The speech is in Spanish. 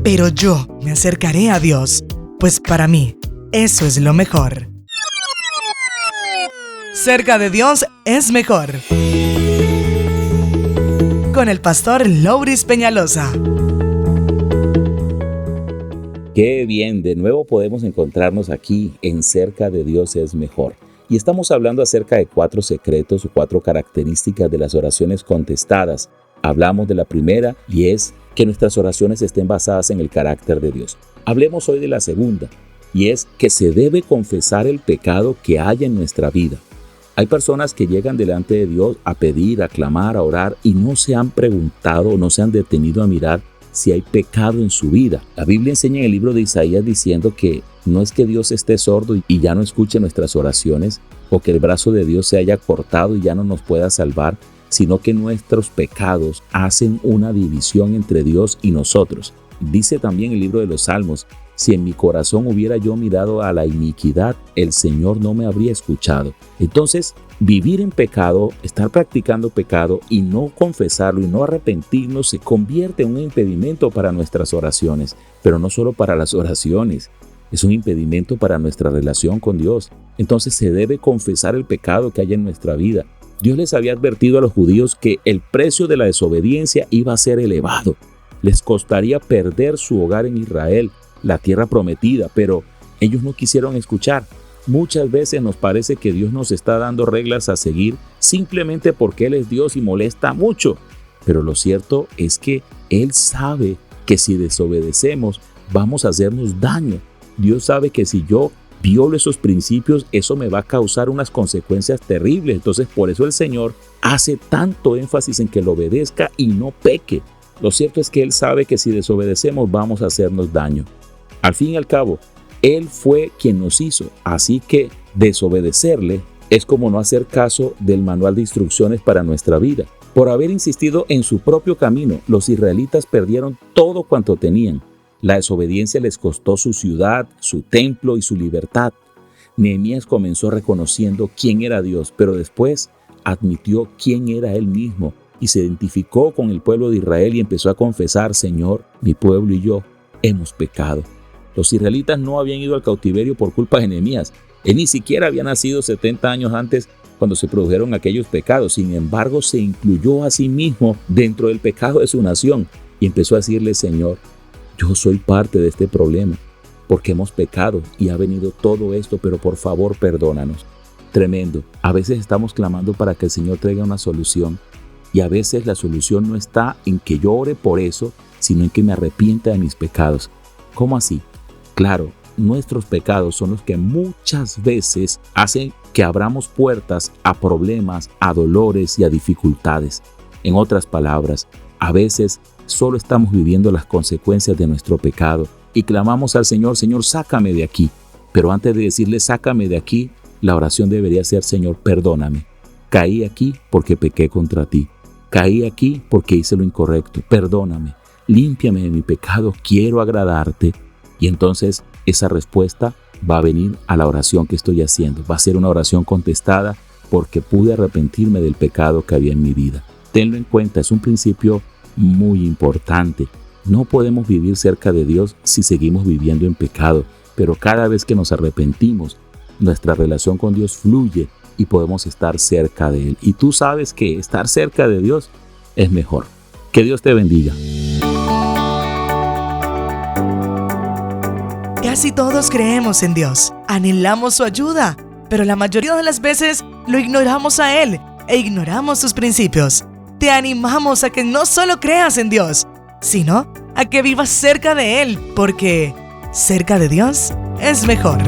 Pero yo me acercaré a Dios, pues para mí, eso es lo mejor. Cerca de Dios es mejor. Con el pastor Louris Peñalosa. Qué bien, de nuevo podemos encontrarnos aquí en Cerca de Dios es mejor. Y estamos hablando acerca de 4 secretos o 4 características de las oraciones contestadas. Hablamos de la primera y es que nuestras oraciones estén basadas en el carácter de Dios. Hablemos hoy de la segunda y es que se debe confesar el pecado que haya en nuestra vida. Hay personas que llegan delante de Dios a pedir, a clamar, a orar y no se han preguntado o no se han detenido a mirar si hay pecado en su vida. La Biblia enseña en el libro de Isaías diciendo que no es que Dios esté sordo y ya no escuche nuestras oraciones o que el brazo de Dios se haya cortado y ya no nos pueda salvar, sino que nuestros pecados hacen una división entre Dios y nosotros. Dice también el libro de los Salmos: si en mi corazón hubiera yo mirado a la iniquidad, el Señor no me habría escuchado. Entonces, vivir en pecado, estar practicando pecado y no confesarlo y no arrepentirnos se convierte en un impedimento para nuestras oraciones, pero no solo para las oraciones. Es un impedimento para nuestra relación con Dios. Entonces se debe confesar el pecado que hay en nuestra vida. Dios les había advertido a los judíos que el precio de la desobediencia iba a ser elevado. Les costaría perder su hogar en Israel, la tierra prometida, pero ellos no quisieron escuchar. Muchas veces nos parece que Dios nos está dando reglas a seguir simplemente porque Él es Dios y molesta mucho. Pero lo cierto es que Él sabe que si desobedecemos vamos a hacernos daño. Dios sabe que si yo violo esos principios, eso me va a causar unas consecuencias terribles. Entonces, por eso el Señor hace tanto énfasis en que lo obedezca y no peque. Lo cierto es que Él sabe que si desobedecemos vamos a hacernos daño. Al fin y al cabo, Él fue quien nos hizo, así que desobedecerle es como no hacer caso del manual de instrucciones para nuestra vida. Por haber insistido en su propio camino, los israelitas perdieron todo cuanto tenían. La desobediencia les costó su ciudad, su templo y su libertad. Nehemías comenzó reconociendo quién era Dios, pero después admitió quién era Él mismo y se identificó con el pueblo de Israel y empezó a confesar: Señor, mi pueblo y yo hemos pecado. Los israelitas no habían ido al cautiverio por culpa de Nehemías. Él ni siquiera había nacido 70 años antes cuando se produjeron aquellos pecados. Sin embargo, se incluyó a sí mismo dentro del pecado de su nación y empezó a decirle: Señor, yo soy parte de este problema porque hemos pecado y ha venido todo esto, pero por favor perdónanos. Tremendo. A veces estamos clamando para que el Señor traiga una solución y a veces la solución no está en que yo ore por eso, sino en que me arrepienta de mis pecados. ¿Cómo así? Claro, nuestros pecados son los que muchas veces hacen que abramos puertas a problemas, a dolores y a dificultades. En otras palabras, a veces solo estamos viviendo las consecuencias de nuestro pecado y clamamos al Señor: Señor, sácame de aquí. Pero antes de decirle sácame de aquí, la oración debería ser: Señor, perdóname. Caí aquí porque pequé contra ti. Caí aquí porque hice lo incorrecto. Perdóname. Límpiame de mi pecado. Quiero agradarte. Y entonces esa respuesta va a venir a la oración que estoy haciendo. Va a ser una oración contestada porque pude arrepentirme del pecado que había en mi vida. Tenlo en cuenta, es un principio muy importante. No podemos vivir cerca de Dios si seguimos viviendo en pecado, pero cada vez que nos arrepentimos, nuestra relación con Dios fluye y podemos estar cerca de Él. Y tú sabes que estar cerca de Dios es mejor. Que Dios te bendiga. Casi todos creemos en Dios, anhelamos su ayuda, pero la mayoría de las veces lo ignoramos a Él e ignoramos sus principios. Te animamos a que no solo creas en Dios, sino a que vivas cerca de Él, porque cerca de Dios es mejor.